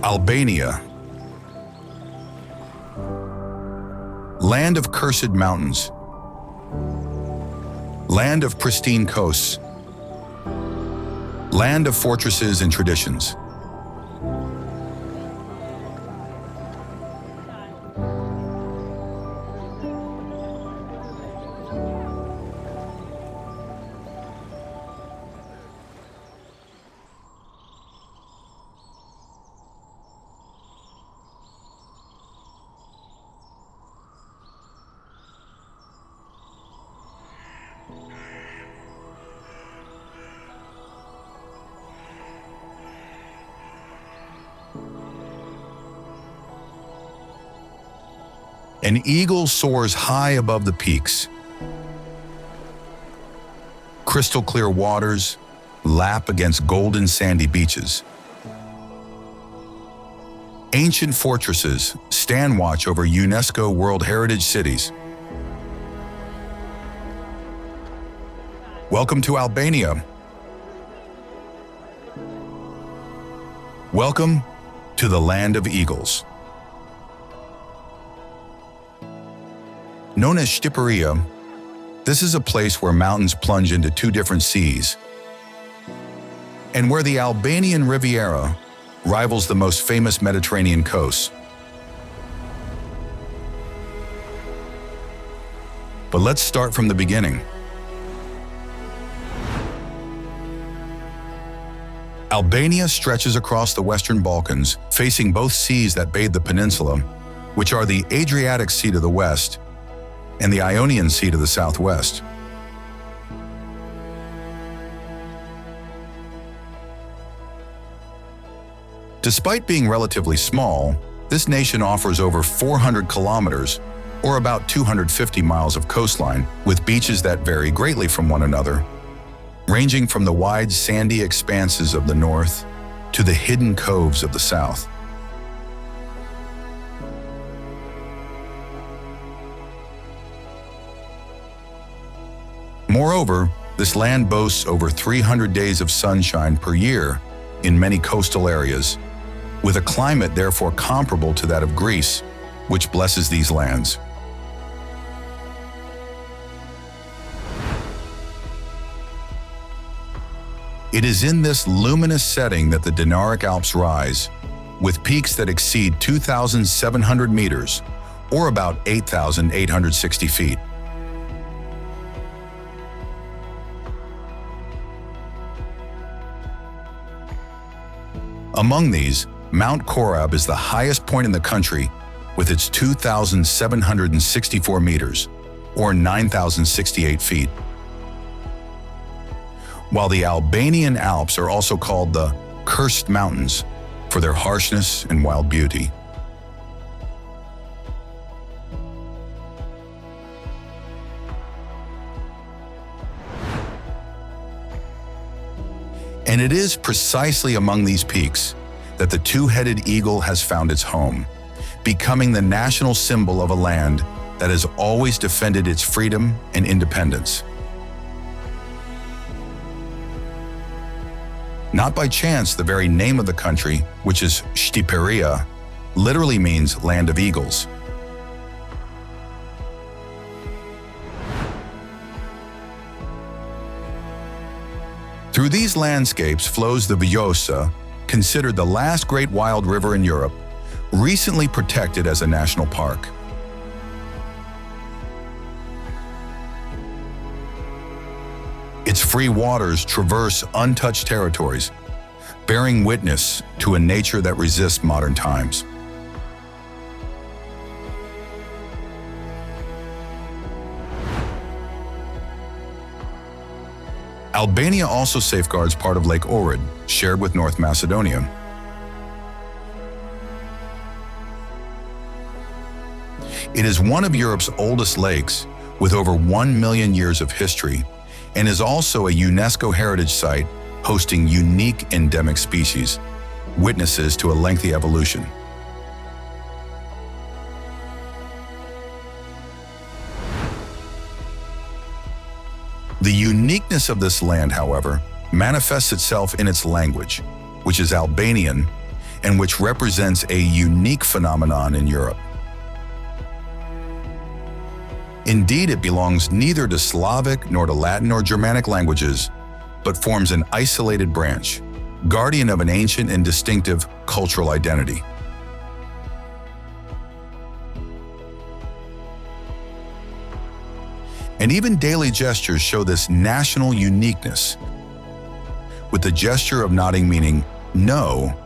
Albania. Land of cursed mountains. Land of pristine coasts. Land of fortresses and traditions. An eagle soars high above the peaks. Crystal clear waters lap against golden sandy beaches. Ancient fortresses stand watch over UNESCO World Heritage cities. Welcome to Albania. Welcome to the land of eagles. Known as Shkodër, this is a place where mountains plunge into two different seas, and where the Albanian Riviera rivals the most famous Mediterranean coasts. But let's start from the beginning. Albania stretches across the Western Balkans, facing both seas that bathe the peninsula, which are the Adriatic Sea to the west and the Ionian Sea to the southwest. Despite being relatively small, this nation offers over 400 kilometers, or about 250 miles of coastline, with beaches that vary greatly from one another, ranging from the wide sandy expanses of the north to the hidden coves of the south. Moreover, this land boasts over 300 days of sunshine per year in many coastal areas, with a climate therefore comparable to that of Greece, which blesses these lands. It is in this luminous setting that the Dinaric Alps rise, with peaks that exceed 2,700 meters, or about 8,860 feet. Among these, Mount Korab is the highest point in the country with its 2,764 meters, or 9,068 feet. While the Albanian Alps are also called the Cursed Mountains for their harshness and wild beauty. And it is precisely among these peaks that the two-headed eagle has found its home, becoming the national symbol of a land that has always defended its freedom and independence. Not by chance, the very name of the country, which is Shkodër, literally means land of eagles. Through these landscapes flows the Vjosa, considered the last great wild river in Europe, recently protected as a national park. Its free waters traverse untouched territories, bearing witness to a nature that resists modern times. Albania also safeguards part of Lake Ohrid, shared with North Macedonia. It is one of Europe's oldest lakes, with over 1 million years of history, and is also a UNESCO heritage site hosting unique endemic species, witnesses to a lengthy evolution. The uniqueness of this land, however, manifests itself in its language, which is Albanian, and which represents a unique phenomenon in Europe. Indeed, it belongs neither to Slavic nor to Latin or Germanic languages, but forms an isolated branch, guardian of an ancient and distinctive cultural identity. And even daily gestures show this national uniqueness, with the gesture of nodding meaning no,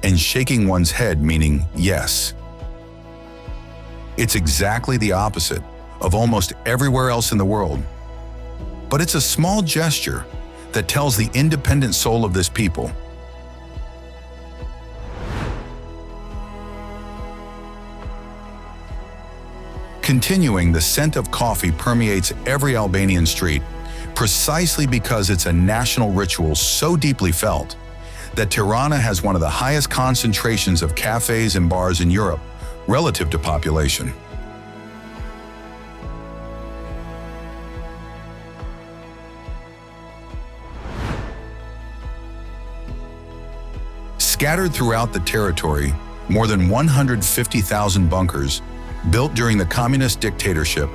and shaking one's head meaning yes. It's exactly the opposite of almost everywhere else in the world. But it's a small gesture that tells the independent soul of this people. Continuing, the scent of coffee permeates every Albanian street, precisely because it's a national ritual so deeply felt that Tirana has one of the highest concentrations of cafes and bars in Europe relative to population. Scattered throughout the territory, more than 150,000 bunkers, built during the communist dictatorship,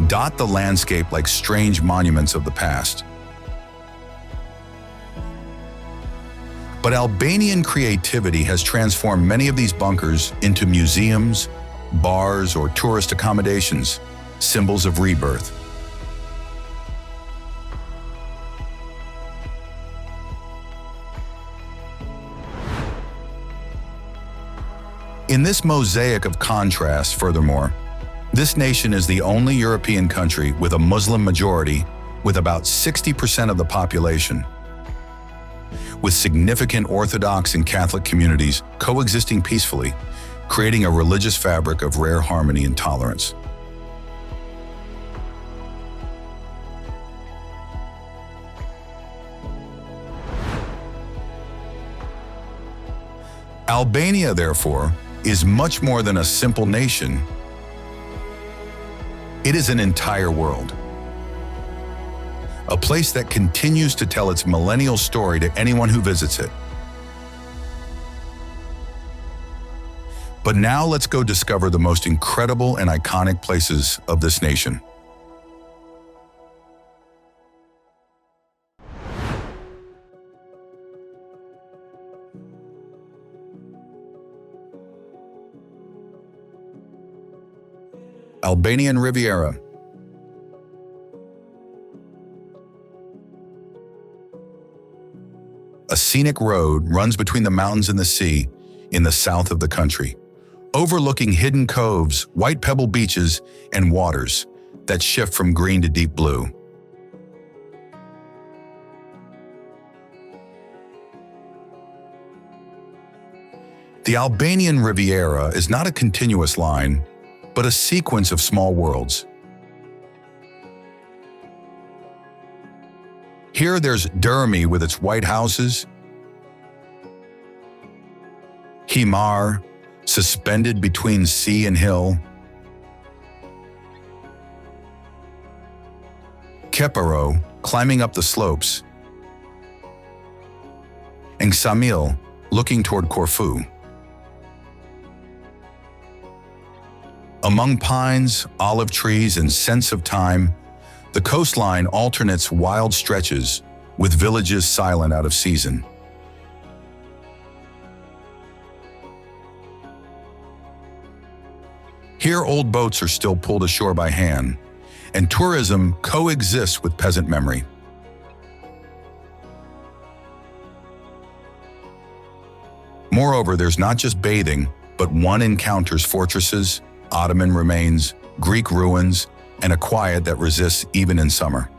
dot the landscape like strange monuments of the past. But Albanian creativity has transformed many of these bunkers into museums, bars, or tourist accommodations, symbols of rebirth. In this mosaic of contrasts, furthermore, this nation is the only European country with a Muslim majority, with about 60% of the population, with significant Orthodox and Catholic communities coexisting peacefully, creating a religious fabric of rare harmony and tolerance. Albania, therefore, is much more than a simple nation. It is an entire world. A place that continues to tell its millennial story to anyone who visits it. But now let's go discover the most incredible and iconic places of this nation. Albanian Riviera. A scenic road runs between the mountains and the sea in the south of the country, overlooking hidden coves, white pebble beaches, and waters that shift from green to deep blue. The Albanian Riviera is not a continuous line, but a sequence of small worlds. Here there's Dhermi with its white houses, Himara, suspended between sea and hill, Qeparo, climbing up the slopes, and Ksamil, looking toward Corfu. Among pines, olive trees, and scents of time, the coastline alternates wild stretches with villages silent out of season. Here, old boats are still pulled ashore by hand, and tourism coexists with peasant memory. Moreover, there's not just bathing, but one encounters fortresses, Ottoman remains, Greek ruins, and a quiet that resists even in summer.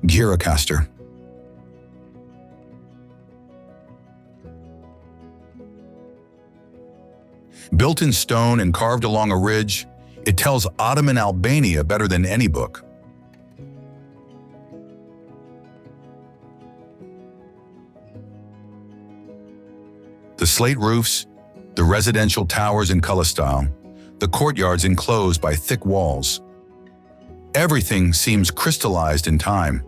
Gjirokastër. Built in stone and carved along a ridge, it tells Ottoman Albania better than any book. The slate roofs, the residential towers in color style, the courtyards enclosed by thick walls. Everything seems crystallized in time.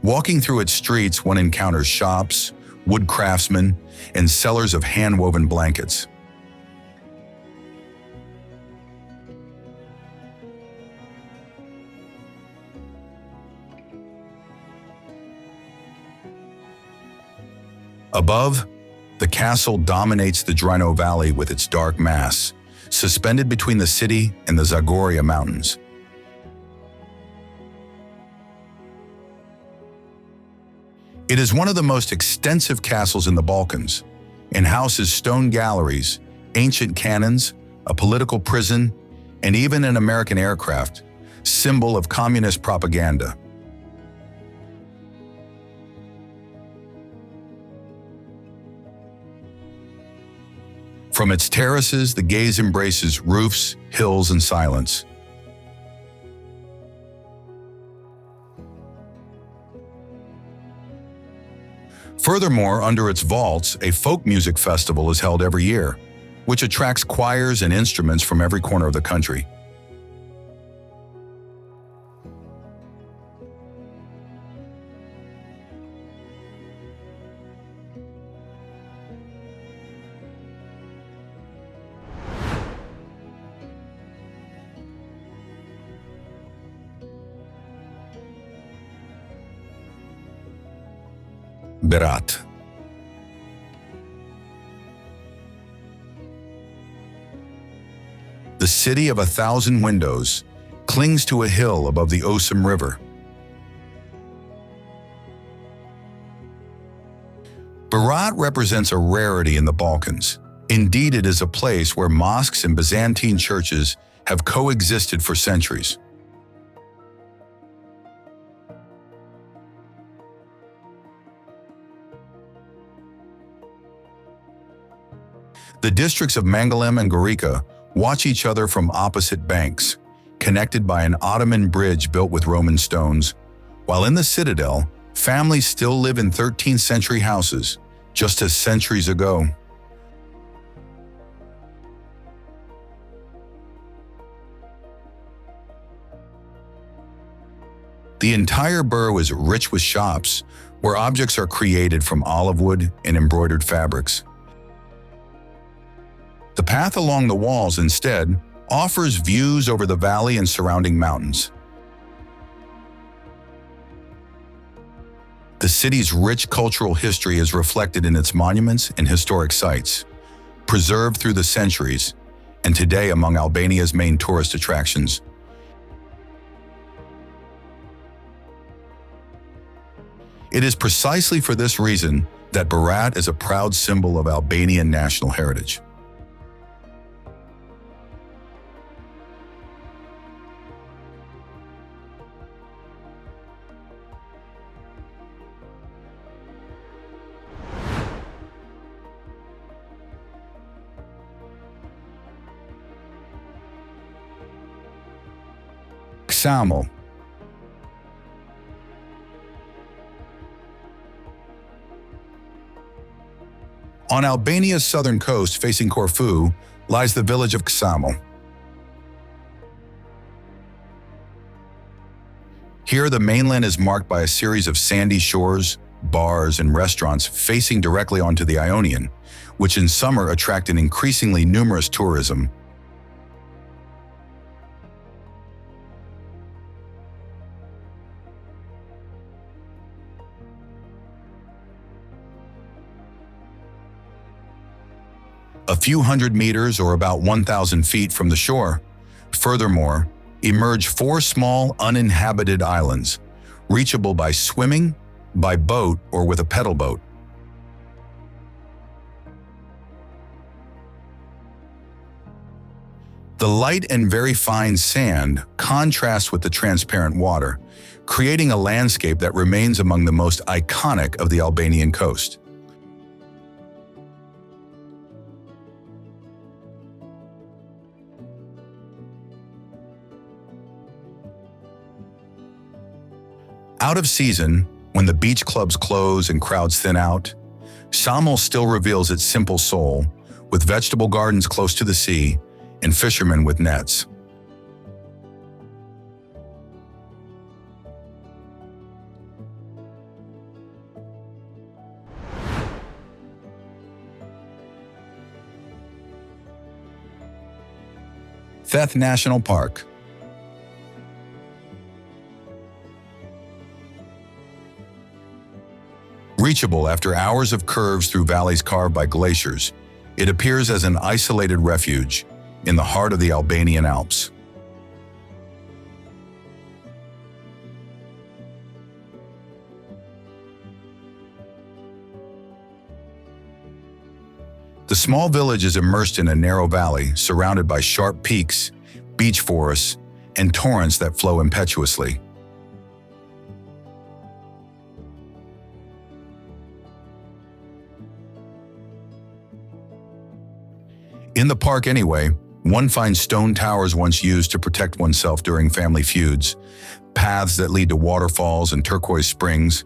Walking through its streets, one encounters shops, wood craftsmen, and sellers of hand-woven blankets. Above, the castle dominates the Drino Valley with its dark mass, suspended between the city and the Zagorja Mountains. It is one of the most extensive castles in the Balkans, and houses stone galleries, ancient cannons, a political prison, and even an American aircraft, symbol of communist propaganda. From its terraces, the gaze embraces roofs, hills, and silence. Furthermore, under its vaults, a folk music festival is held every year, which attracts choirs and instruments from every corner of the country. Berat. The city of 1,000 windows clings to a hill above the Osum River. Berat represents a rarity in the Balkans. Indeed, it is a place where mosques and Byzantine churches have coexisted for centuries. The districts of Mangalem and Gorica watch each other from opposite banks, connected by an Ottoman bridge built with Roman stones, while in the citadel, families still live in 13th century houses, just as centuries ago. The entire borough is rich with shops, where objects are created from olive wood and embroidered fabrics. The path along the walls, instead, offers views over the valley and surrounding mountains. The city's rich cultural history is reflected in its monuments and historic sites, preserved through the centuries, and today among Albania's main tourist attractions. It is precisely for this reason that Berat is a proud symbol of Albanian national heritage. Ksamil. On Albania's southern coast, facing Corfu, lies the village of Ksamil. Here, the mainland is marked by a series of sandy shores, bars, and restaurants facing directly onto the Ionian, which in summer attract an increasingly numerous tourism. A few hundred meters, or about 1,000 feet from the shore, furthermore, emerge 4 small uninhabited islands, reachable by swimming, by boat, or with a pedal boat. The light and very fine sand contrasts with the transparent water, creating a landscape that remains among the most iconic of the Albanian coast. Out of season, when the beach clubs close and crowds thin out, Ksamil still reveals its simple soul, with vegetable gardens close to the sea and fishermen with nets. Theth National Park. Reachable after hours of curves through valleys carved by glaciers, it appears as an isolated refuge in the heart of the Albanian Alps. The small village is immersed in a narrow valley surrounded by sharp peaks, beech forests, and torrents that flow impetuously. In the park anyway, one finds stone towers once used to protect oneself during family feuds, paths that lead to waterfalls and turquoise springs,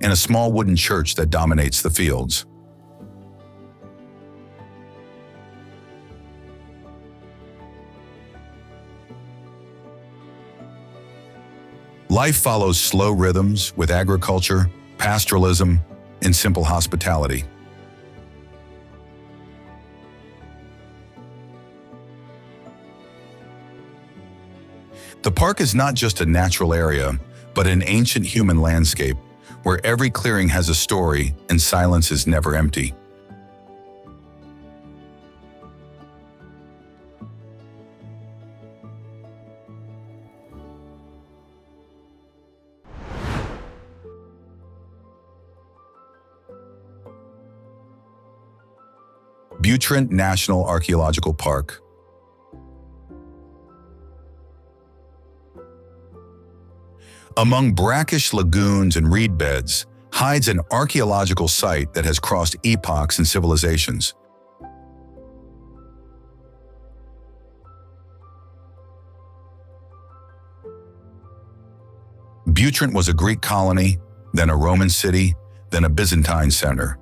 and a small wooden church that dominates the fields. Life follows slow rhythms with agriculture, pastoralism, and simple hospitality. The park is not just a natural area, but an ancient human landscape where every clearing has a story and silence is never empty. Butrint National Archaeological Park. Among brackish lagoons and reed beds hides an archaeological site that has crossed epochs and civilizations. Butrint was a Greek colony, then a Roman city, then a Byzantine center.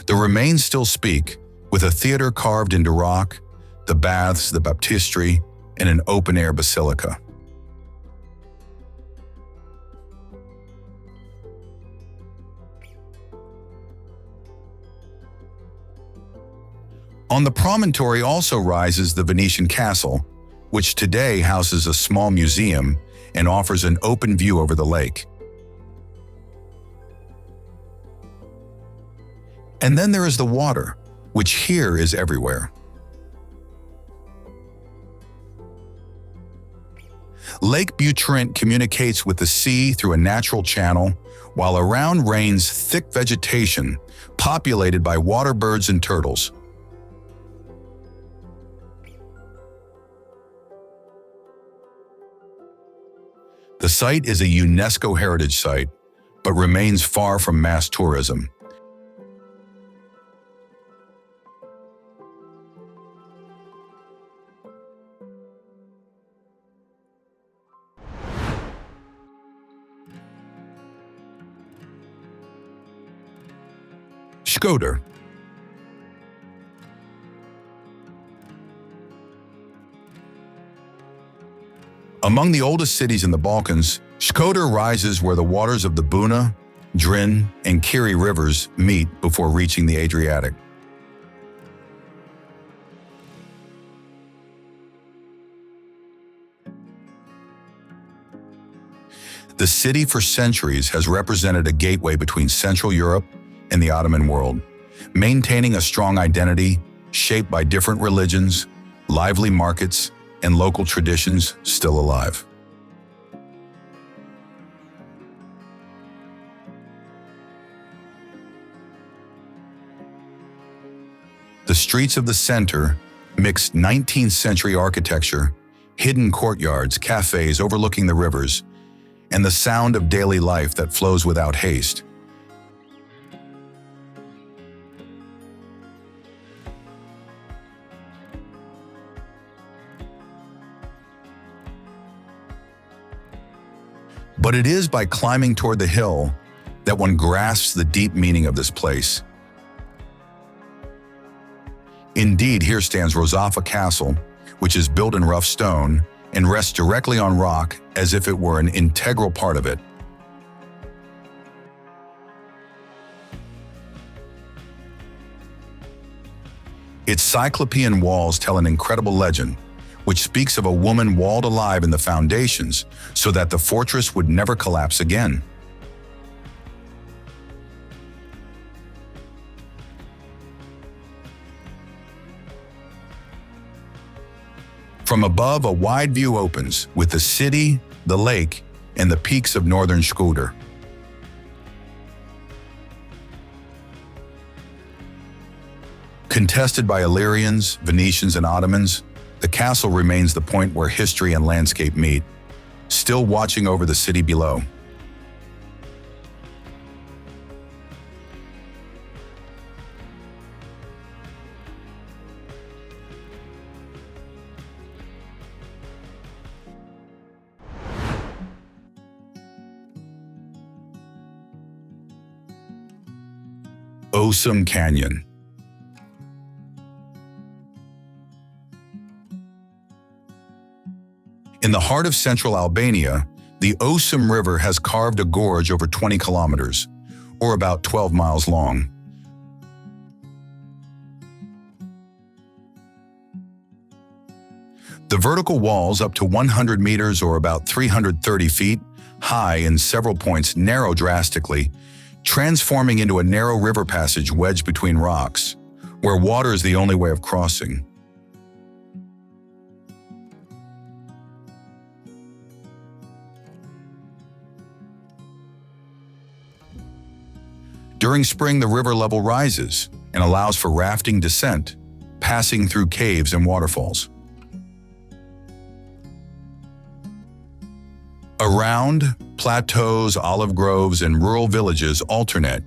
The remains still speak, with a theater carved into rock, the baths, the baptistry, and an open-air basilica. On the promontory also rises the Venetian castle, which today houses a small museum and offers an open view over the lake. And then there is the water, which here is everywhere. Lake Butrint communicates with the sea through a natural channel, while around reigns thick vegetation populated by water birds and turtles. The site is a UNESCO heritage site, but remains far from mass tourism. Shkodër. Among the oldest cities in the Balkans, Shkodër rises where the waters of the Buna, Drin, and Kiri rivers meet before reaching the Adriatic. The city for centuries has represented a gateway between Central Europe and the Ottoman world, maintaining a strong identity shaped by different religions, lively markets, and local traditions still alive. The streets of the center mix 19th century architecture, hidden courtyards, cafes overlooking the rivers, and the sound of daily life that flows without haste. But it is by climbing toward the hill that one grasps the deep meaning of this place. Indeed, here stands Llogara Castle, which is built in rough stone and rests directly on rock as if it were an integral part of it. Its cyclopean walls tell an incredible legend, which speaks of a woman walled alive in the foundations so that the fortress would never collapse again. From above, a wide view opens, with the city, the lake, and the peaks of northern Shkodër. Contested by Illyrians, Venetians, and Ottomans, the castle remains the point where history and landscape meet, still watching over the city below. Osumi Canyon. In the heart of central Albania, the Osumi River has carved a gorge over 20 kilometers, or about 12 miles long. The vertical walls, up to 100 meters or about 330 feet high, in several points narrow drastically, transforming into a narrow river passage wedged between rocks, where water is the only way of crossing. During spring, the river level rises and allows for rafting descent, passing through caves and waterfalls. Around, plateaus, olive groves, and rural villages alternate.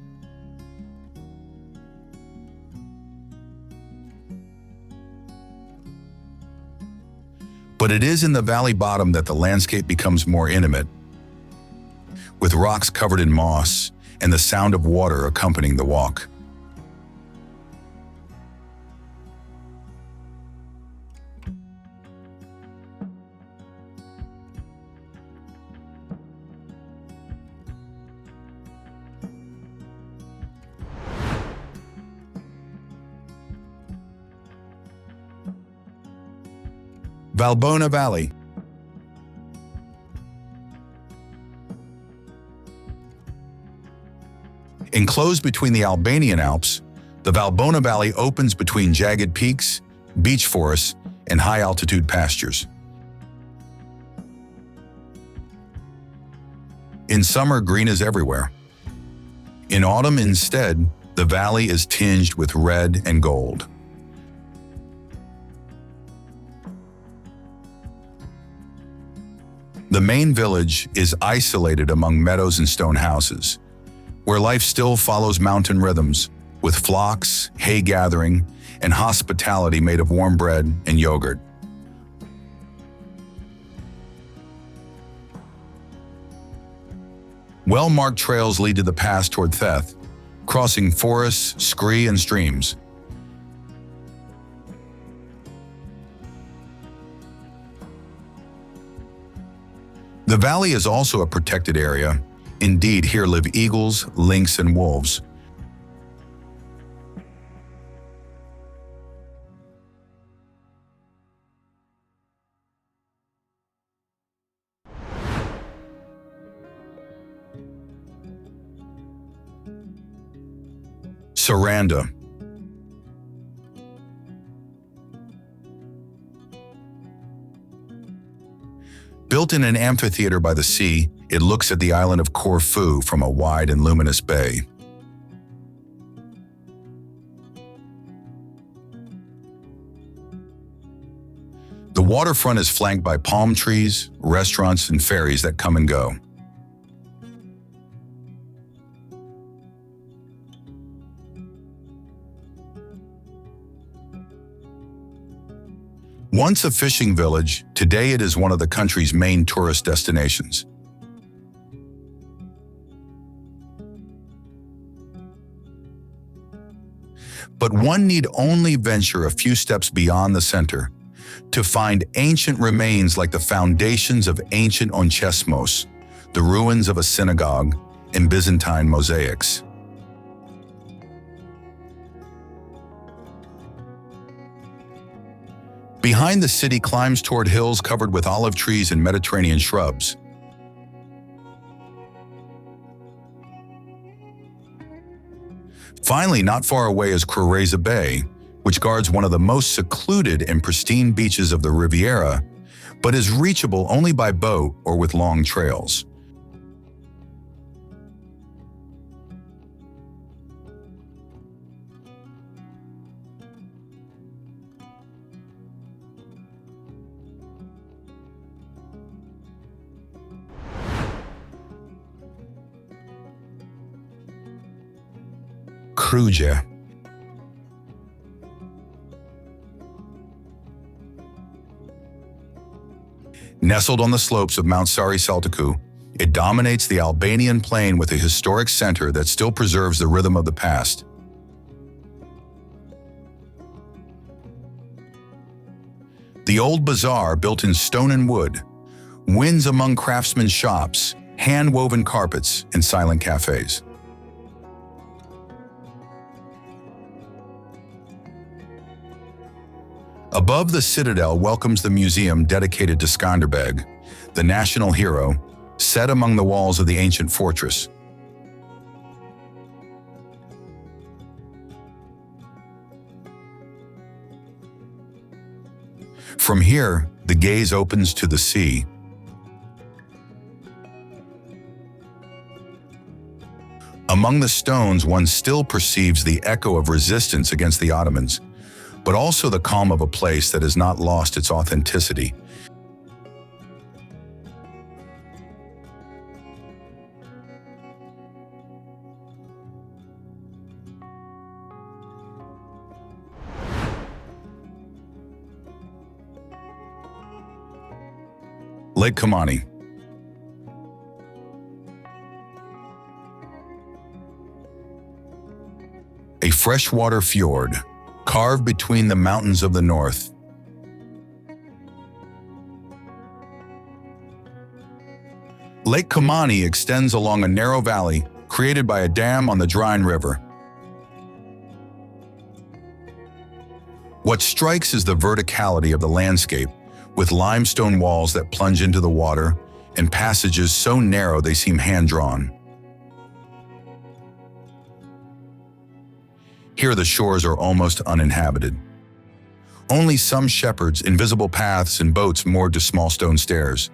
But it is in the valley bottom that the landscape becomes more intimate, with rocks covered in moss and the sound of water accompanying the walk. Valbona Valley. Enclosed between the Albanian Alps, the Valbona Valley opens between jagged peaks, beech forests, and high-altitude pastures. In summer, green is everywhere. In autumn, instead, the valley is tinged with red and gold. The main village is isolated among meadows and stone houses, where life still follows mountain rhythms, with flocks, hay gathering, and hospitality made of warm bread and yogurt. Well-marked trails lead to the pass toward Theth, crossing forests, scree, and streams. The valley is also a protected area. Indeed, here live eagles, lynx, and wolves. Saranda. Built in an amphitheater by the sea, it looks at the island of Corfu from a wide and luminous bay. The waterfront is flanked by palm trees, restaurants, and ferries that come and go. Once a fishing village, today it is one of the country's main tourist destinations. one need only venture a few steps beyond the center to find ancient remains like the foundations of ancient Onchesmos, the ruins of a synagogue, and Byzantine mosaics. Behind the city climbs toward hills covered with olive trees and Mediterranean shrubs. Finally, not far away is Kruja Bay, which guards one of the most secluded and pristine beaches of the Riviera, but is reachable only by boat or with long trails. Kruja. Nestled on the slopes of Mount Sari Saltiku, it dominates the Albanian plain with a historic center that still preserves the rhythm of the past. The old bazaar, built in stone and wood, wins among craftsmen's shops, hand-woven carpets, and silent cafes. Above the citadel welcomes the museum dedicated to Skanderbeg, the national hero, set among the walls of the ancient fortress. From here, the gaze opens to the sea. Among the stones, one still perceives the echo of resistance against the Ottomans, but also the calm of a place that has not lost its authenticity. Lake Komani. A freshwater fjord, carved between the mountains of the north. Lake Komani extends along a narrow valley created by a dam on the Dryne River. What strikes is the verticality of the landscape, with limestone walls that plunge into the water and passages so narrow they seem hand-drawn. Here the shores are almost uninhabited. Only some shepherds, invisible paths, and boats moored to small stone stairs.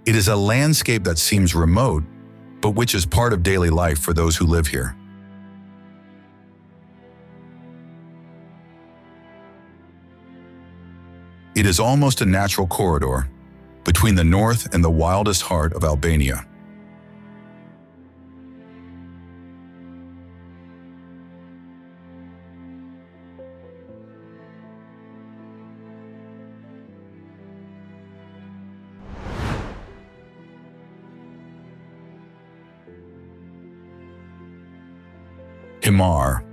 It is a landscape that seems remote, but which is part of daily life for those who live here. It is almost a natural corridor between the north and the wildest heart of Albania. Himara.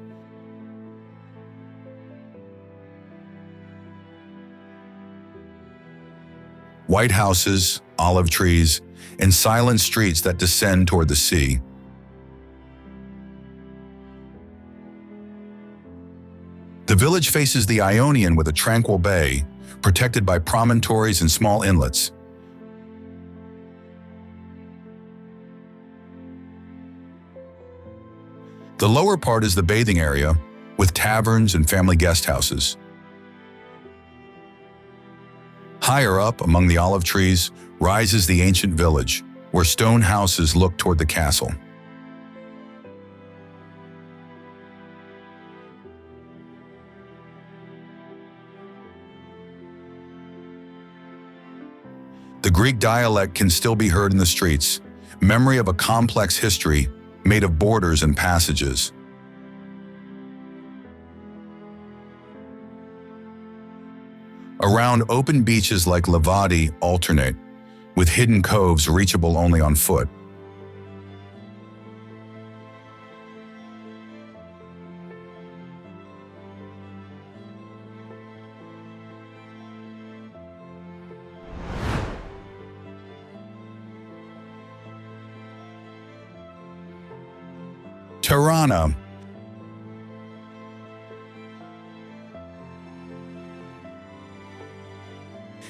White houses, olive trees, and silent streets that descend toward the sea. The village faces the Ionian with a tranquil bay, protected by promontories and small inlets. The lower part is the bathing area, with taverns and family guest houses. Higher up, among the olive trees, rises the ancient village, where stone houses look toward the castle. The Greek dialect can still be heard in the streets, memory of a complex history made of borders and passages. Around open beaches like Levadi alternate, with hidden coves reachable only on foot. Tirana.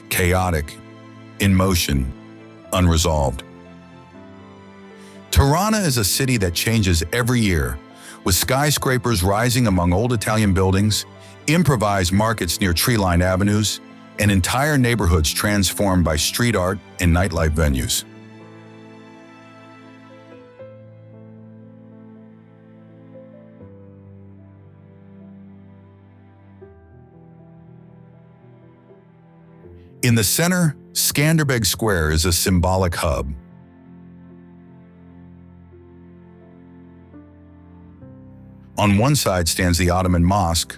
Chaotic, in motion, unresolved. Tirana is a city that changes every year, with skyscrapers rising among old Italian buildings, improvised markets near tree-lined avenues, and entire neighborhoods transformed by street art and nightlife venues. In the center, Skanderbeg Square is a symbolic hub. On one side stands the Ottoman Mosque,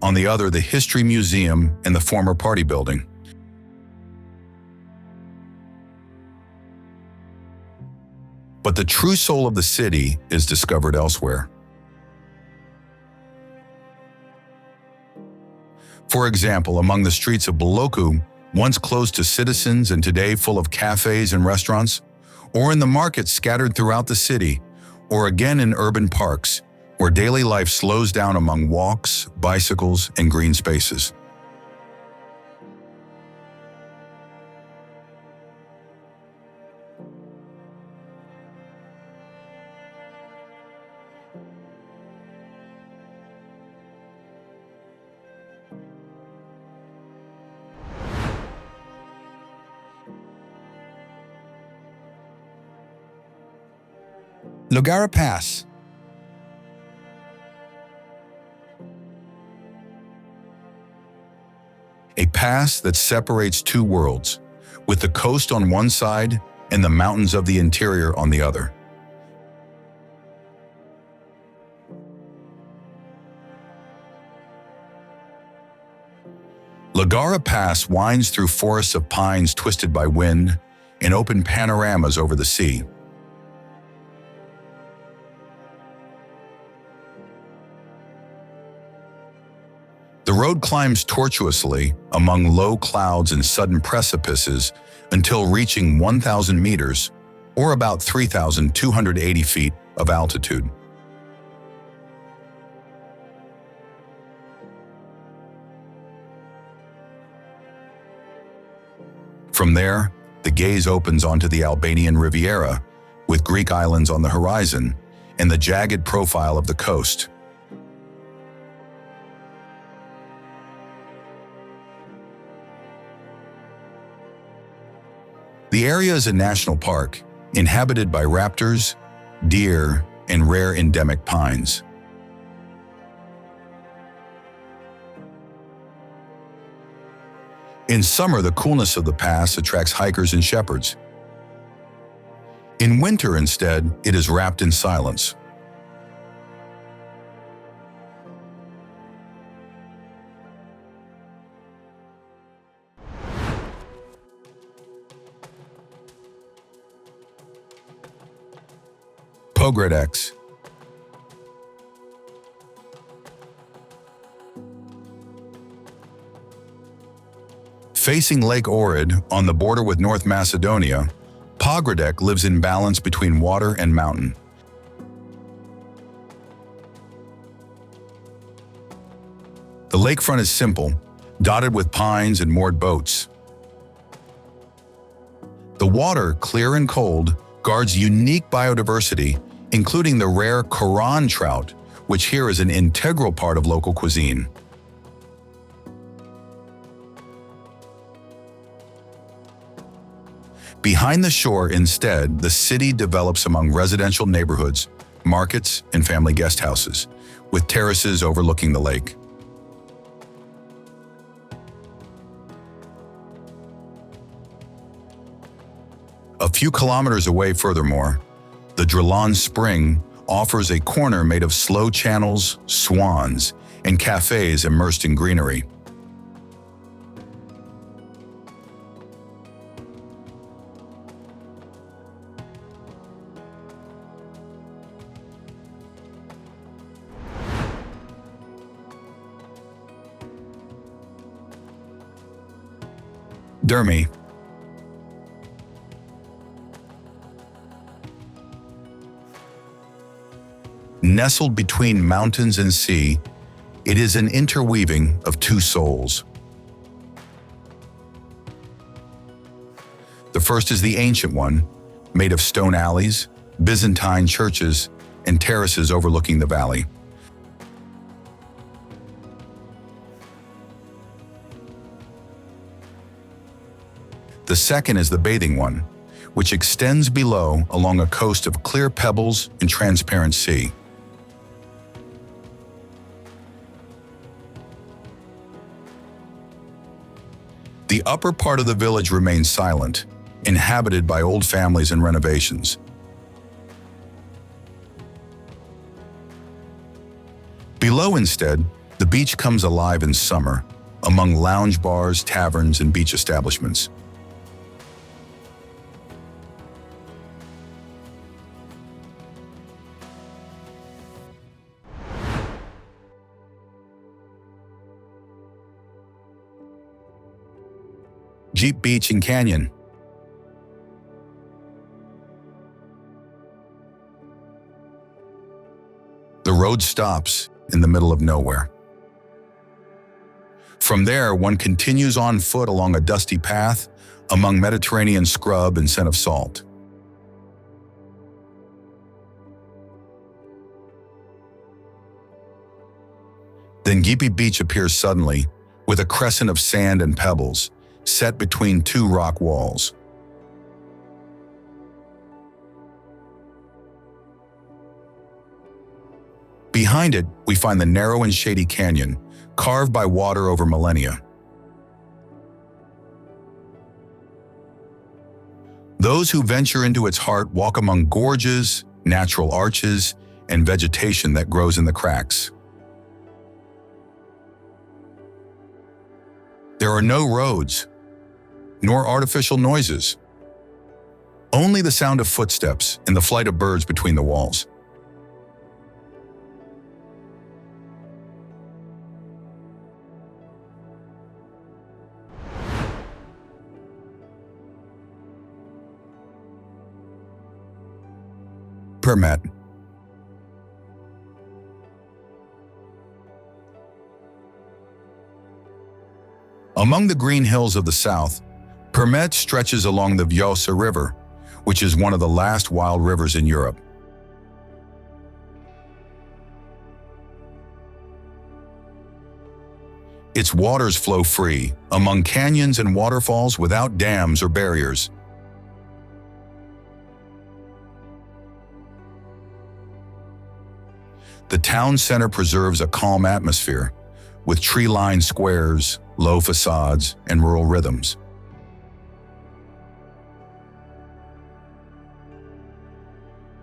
on the other the History Museum and the former party building. But the true soul of the city is discovered elsewhere. For example, among the streets of Boloku, once closed to citizens and today full of cafes and restaurants, or in the markets scattered throughout the city, or again in urban parks, where daily life slows down among walks, bicycles, and green spaces. Llogara Pass. A pass that separates two worlds, with the coast on one side and the mountains of the interior on the other. Llogara Pass winds through forests of pines twisted by wind and open panoramas over the sea. The road climbs tortuously among low clouds and sudden precipices until reaching 1,000 meters, or about 3,280 feet of altitude. From there, the gaze opens onto the Albanian Riviera, with Greek islands on the horizon and the jagged profile of the coast. The area is a national park, inhabited by raptors, deer, and rare endemic pines. In summer, the coolness of the pass attracts hikers and shepherds. In winter, instead, it is wrapped in silence. Pogradec. Facing Lake Ohrid on the border with North Macedonia, Pogradec lives in balance between water and mountain. The lakefront is simple, dotted with pines and moored boats. The water, clear and cold, guards unique biodiversity, including the rare Koran trout, which here is an integral part of local cuisine. Behind the shore, instead, the city develops among residential neighborhoods, markets, and family guest houses, with terraces overlooking the lake. A few kilometers away furthermore, the Drlan Spring offers a corner made of slow channels, swans, and cafes immersed in greenery. Dhermi. Nestled between mountains and sea, it is an interweaving of two souls. The first is the ancient one, made of stone alleys, Byzantine churches, and terraces overlooking the valley. The second is the bathing one, which extends below along a coast of clear pebbles and transparent sea. The upper part of the village remains silent, inhabited by old families and renovations. Below, instead, the beach comes alive in summer, among lounge bars, taverns, and beach establishments. Gjipe Beach and Canyon. The road stops in the middle of nowhere. From there, one continues on foot along a dusty path among Mediterranean scrub and scent of salt. Then Gjipe Beach appears suddenly, with a crescent of sand and pebbles, set between two rock walls. Behind it, we find the narrow and shady canyon, carved by water over millennia. Those who venture into its heart walk among gorges, natural arches, and vegetation that grows in the cracks. There are no roads, nor artificial noises. Only the sound of footsteps and the flight of birds between the walls. Përmet. Among the green hills of the south, Përmet stretches along the Vjosa River, which is one of the last wild rivers in Europe. Its waters flow free, among canyons and waterfalls without dams or barriers. The town center preserves a calm atmosphere, with tree-lined squares, low facades, and rural rhythms.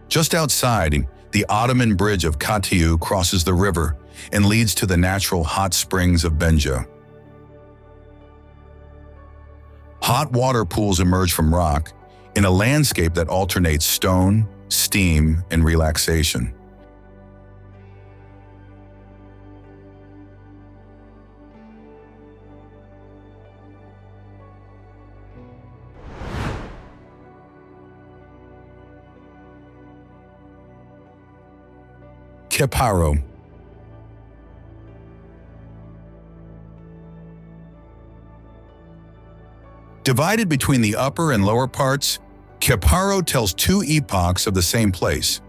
Just outside, the Ottoman bridge of Katiu crosses the river and leads to the natural hot springs of Benja. Hot water pools emerge from rock in a landscape that alternates stone, steam, and relaxation. Qeparo. Divided between the upper and lower parts, Qeparo tells two epochs of the same place.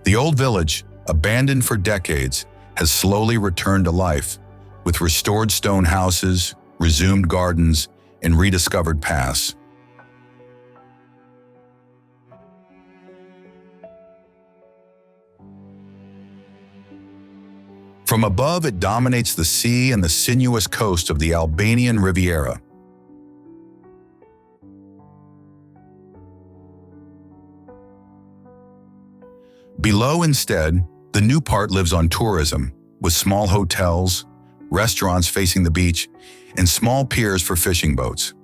The old village, abandoned for decades, has slowly returned to life, with restored stone houses, resumed gardens, and rediscovered paths. From above, it dominates the sea and the sinuous coast of the Albanian Riviera. Below, instead, the new part lives on tourism, with small hotels, restaurants facing the beach, and small piers for fishing boats.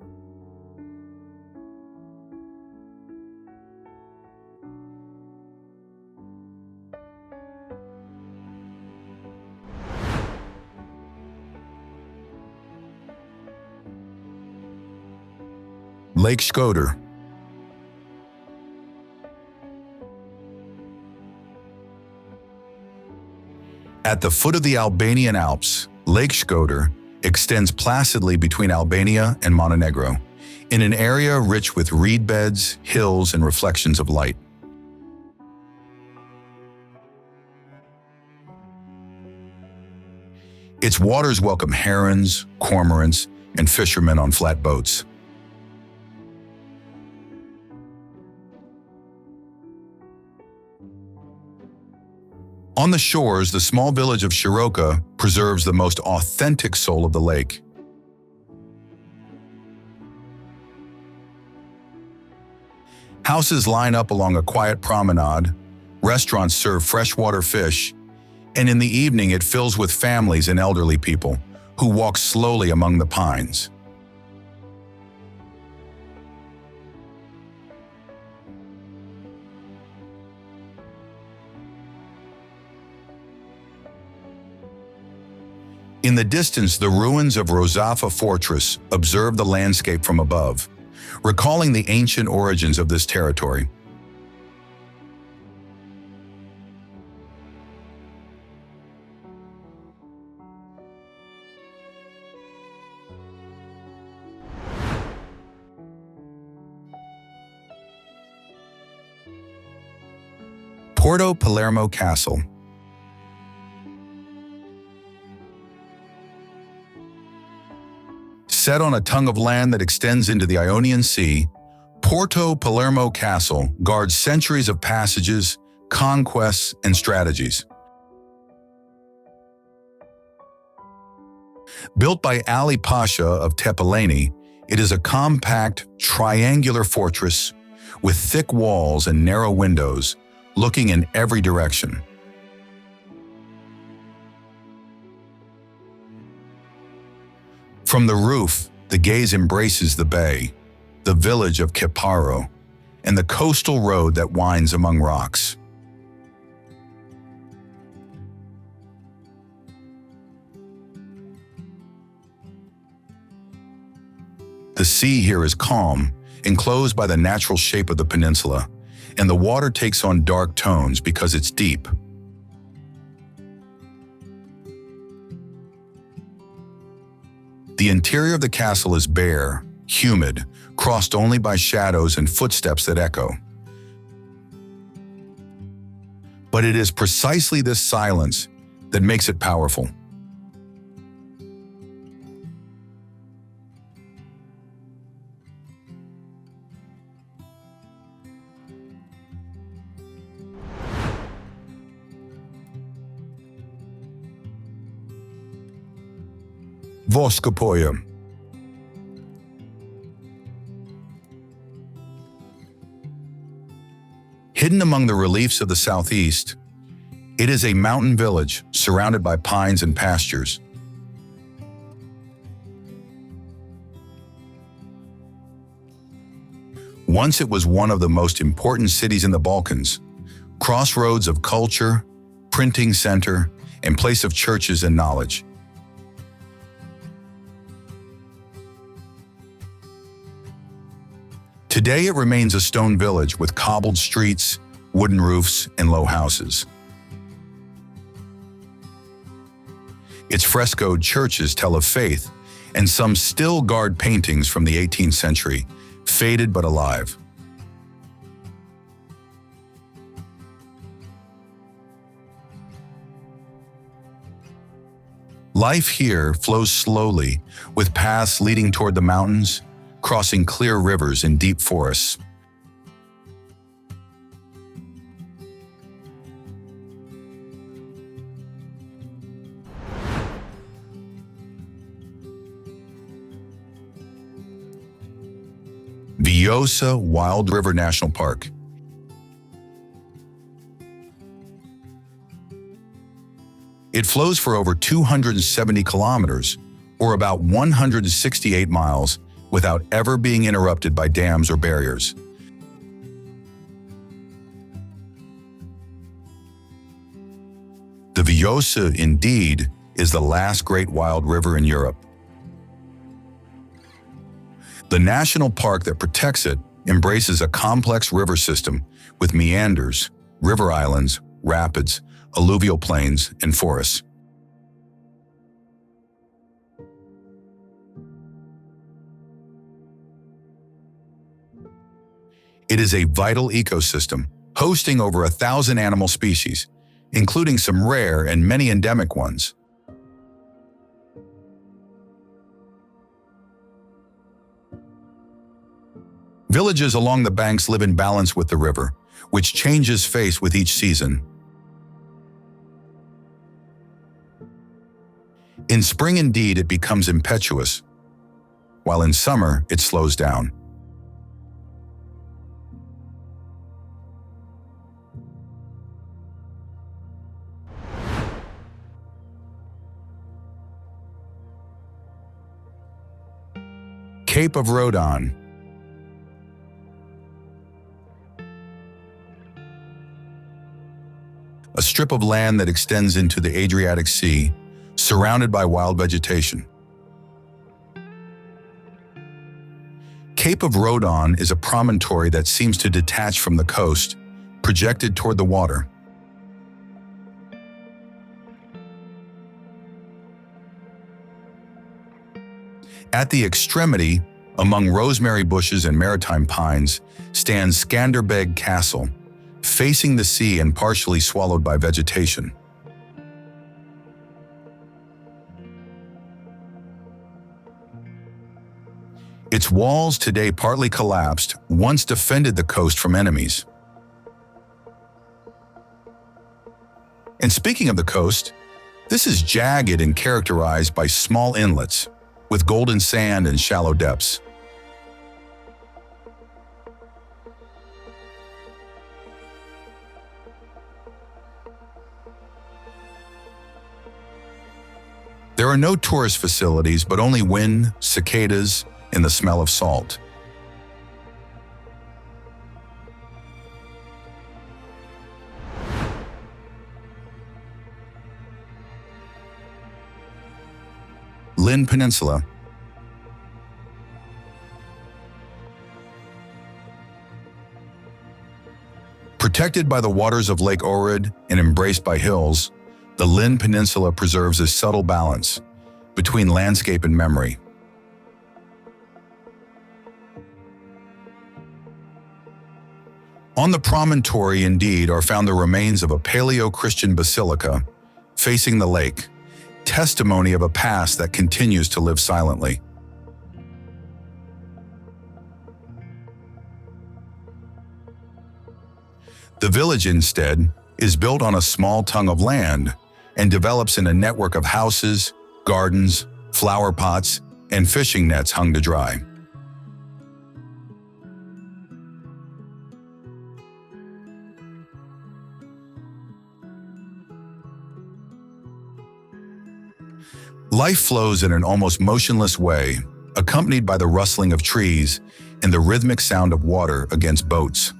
Lake Shkodër. At the foot of the Albanian Alps, Lake Shkodër extends placidly between Albania and Montenegro, in an area rich with reed beds, hills, and reflections of light. Its waters welcome herons, cormorants, and fishermen on flat boats. On the shores, the small village of Gjirokastër preserves the most authentic soul of the lake. Houses line up along a quiet promenade, restaurants serve freshwater fish, and in the evening it fills with families and elderly people who walk slowly among the pines. In the distance, the ruins of Rozafa Fortress observe the landscape from above, recalling the ancient origins of this territory. Porto Palermo Castle. Set on a tongue of land that extends into the Ionian Sea, Porto Palermo Castle guards centuries of passages, conquests, and strategies. Built by Ali Pasha of Tepeleni, it is a compact, triangular fortress with thick walls and narrow windows, looking in every direction. From the roof, the gaze embraces the bay, the village of Qeparo, and the coastal road that winds among rocks. The sea here is calm, enclosed by the natural shape of the peninsula, and the water takes on dark tones because it's deep. The interior of the castle is bare, humid, crossed only by shadows and footsteps that echo. But it is precisely this silence that makes it powerful. Voskopoje. Hidden among the reliefs of the southeast, it is a mountain village surrounded by pines and pastures. Once it was one of the most important cities in the Balkans, crossroads of culture, printing center, and place of churches and knowledge. Today it remains a stone village with cobbled streets, wooden roofs, and low houses. Its frescoed churches tell of faith, and some still guard paintings from the 18th century, faded but alive. Life here flows slowly, with paths leading toward the mountains, crossing clear rivers and deep forests. Vjosa Wild River National Park. It flows for over 270 kilometers, or about 168 miles, without ever being interrupted by dams or barriers. The Vjosa, indeed, is the last great wild river in Europe. The national park that protects it embraces a complex river system with meanders, river islands, rapids, alluvial plains, and forests. It is a vital ecosystem, hosting over 1,000 animal species, including some rare and many endemic ones. Villages along the banks live in balance with the river, which changes face with each season. In spring, indeed, it becomes impetuous, while in summer, it slows down. Cape of Rodon. A strip of land that extends into the Adriatic Sea, surrounded by wild vegetation. Cape of Rodon is a promontory that seems to detach from the coast, projected toward the water. At the extremity, among rosemary bushes and maritime pines, stands Skanderbeg Castle, facing the sea and partially swallowed by vegetation. Its walls, today partly collapsed, once defended the coast from enemies. And speaking of the coast, this is jagged and characterized by small inlets, with golden sand and shallow depths. There are no tourist facilities, but only wind, cicadas, and the smell of salt. Lin Peninsula. Protected by the waters of Lake Ohrid and embraced by hills, the Lin Peninsula preserves a subtle balance between landscape and memory. On the promontory, indeed, are found the remains of a Paleo-Christian basilica facing the lake, testimony of a past that continues to live silently. The village, instead, is built on a small tongue of land and develops in a network of houses, gardens, flower pots, and fishing nets hung to dry. Life flows in an almost motionless way, accompanied by the rustling of trees and the rhythmic sound of water against boats.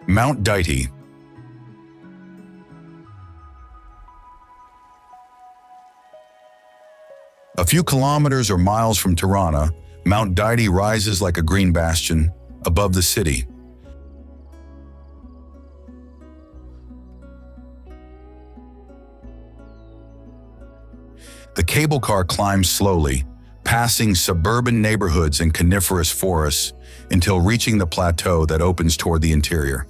Mount Dite. A few kilometers or miles from Tirana, Mount Dite rises like a green bastion above the city. The cable car climbs slowly, passing suburban neighborhoods and coniferous forests until reaching the plateau that opens toward the interior.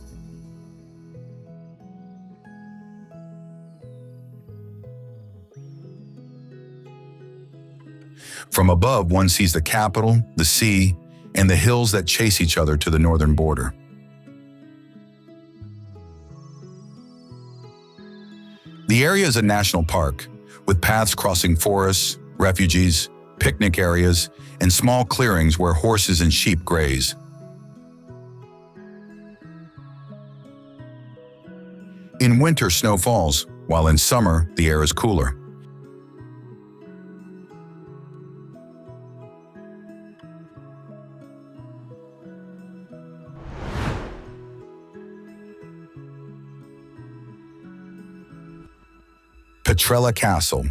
From above, one sees the capital, the sea, and the hills that chase each other to the northern border. The area is a national park, with paths crossing forests, refuges, picnic areas, and small clearings where horses and sheep graze. In winter, snow falls, while in summer, the air is cooler. Petrela Castle.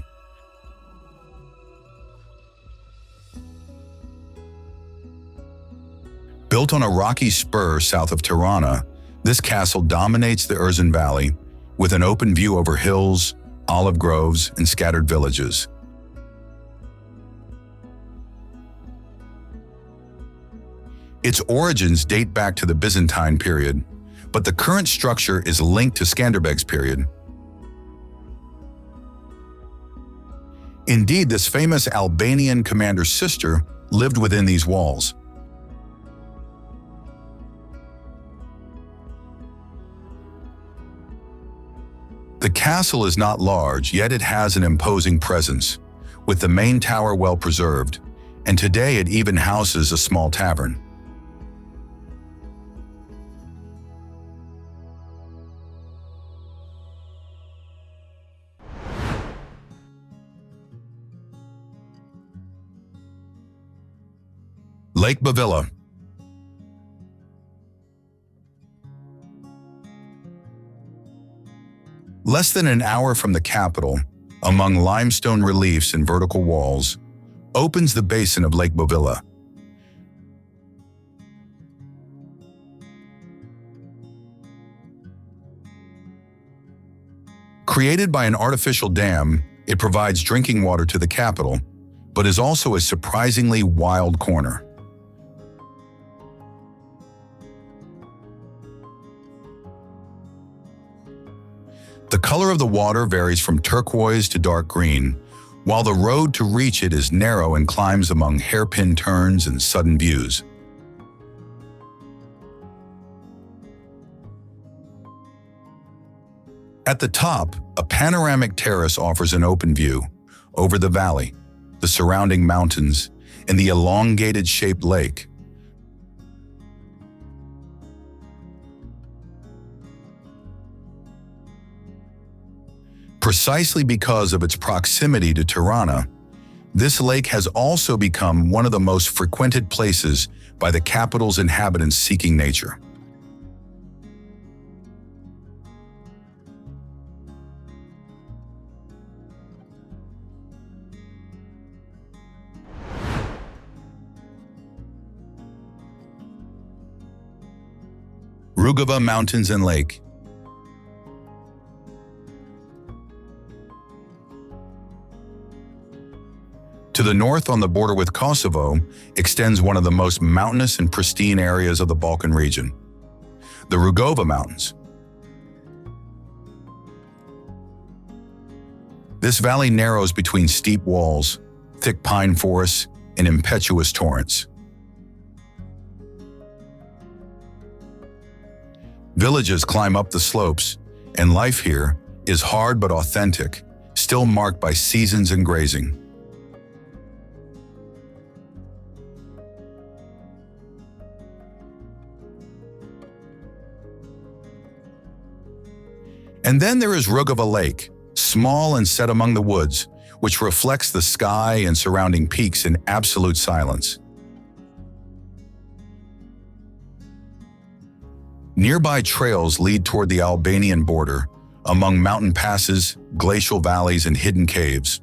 Built on a rocky spur south of Tirana, this castle dominates the Erzin Valley with an open view over hills, olive groves, and scattered villages. Its origins date back to the Byzantine period, but the current structure is linked to Skanderbeg's period. Indeed, this famous Albanian commander's sister lived within these walls. The castle is not large, yet it has an imposing presence, with the main tower well preserved, and today it even houses a small tavern. Lake Bavilla. Less than an hour from the capital, among limestone reliefs and vertical walls, opens the basin of Lake Bavilla. Created by an artificial dam, it provides drinking water to the capital, but is also a surprisingly wild corner. The color of the water varies from turquoise to dark green, while the road to reach it is narrow and climbs among hairpin turns and sudden views. At the top, a panoramic terrace offers an open view over the valley, the surrounding mountains, and the elongated shaped lake. Precisely because of its proximity to Tirana, this lake has also become one of the most frequented places by the capital's inhabitants seeking nature. Rugova Mountains and Lake. To the north, on the border with Kosovo, extends one of the most mountainous and pristine areas of the Balkan region, the Rugova Mountains. This valley narrows between steep walls, thick pine forests, and impetuous torrents. Villages climb up the slopes, and life here is hard but authentic, still marked by seasons and grazing. And then there is Rugova Lake, small and set among the woods, which reflects the sky and surrounding peaks in absolute silence. Nearby trails lead toward the Albanian border, among mountain passes, glacial valleys, and hidden caves.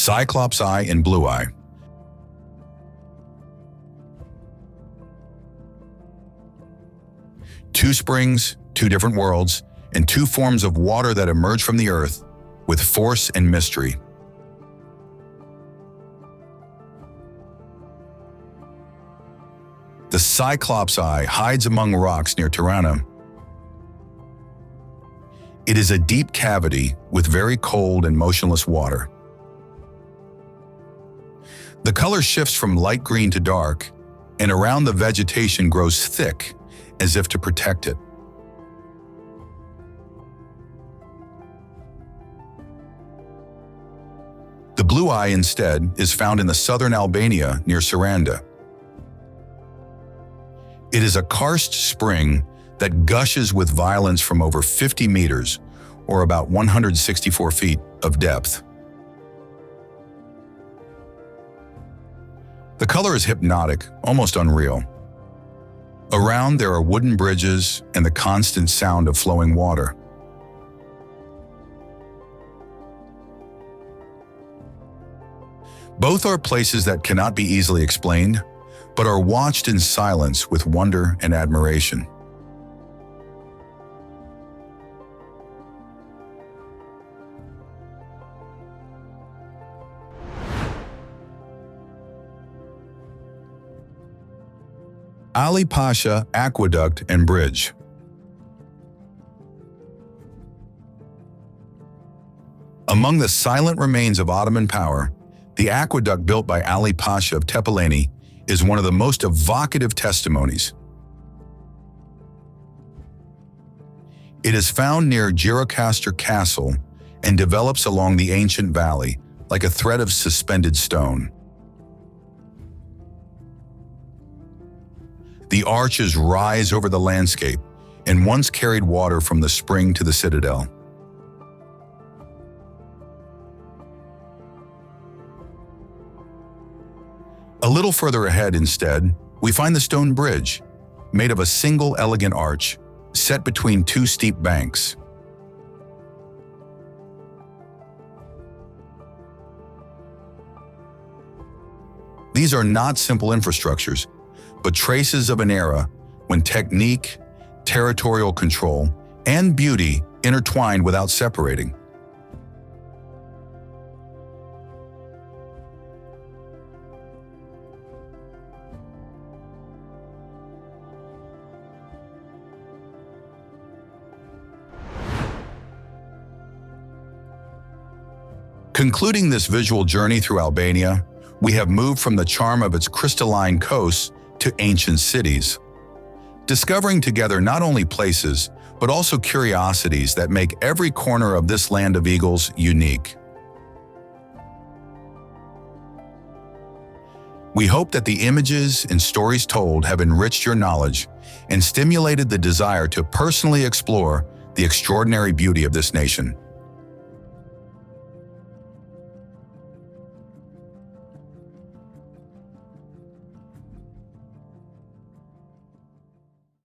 Cyclops Eye and Blue Eye. Two springs, two different worlds, and two forms of water that emerge from the earth with force and mystery. The Cyclops Eye hides among rocks near Tirana. It is a deep cavity with very cold and motionless water. The color shifts from light green to dark, and around the vegetation grows thick, as if to protect it. The Blue Eye, instead, is found in the southern Albania near Saranda. It is a karst spring that gushes with violence from over 50 meters, or about 164 feet, of depth. The color is hypnotic, almost unreal. Around there are wooden bridges and the constant sound of flowing water. Both are places that cannot be easily explained, but are watched in silence with wonder and admiration. Ali Pasha Aqueduct and Bridge. Among the silent remains of Ottoman power, the aqueduct built by Ali Pasha of Tepeleni is one of the most evocative testimonies. It is found near Gjirokastër Castle and develops along the ancient valley like a thread of suspended stone. The arches rise over the landscape and once carried water from the spring to the citadel. A little further ahead, instead, we find the stone bridge, made of a single elegant arch, set between two steep banks. These are not simple infrastructures, but traces of an era when technique, territorial control, and beauty intertwined without separating. Concluding this visual journey through Albania, we have moved from the charm of its crystalline coasts to ancient cities, discovering together not only places, but also curiosities that make every corner of this land of eagles unique. We hope that the images and stories told have enriched your knowledge and stimulated the desire to personally explore the extraordinary beauty of this nation.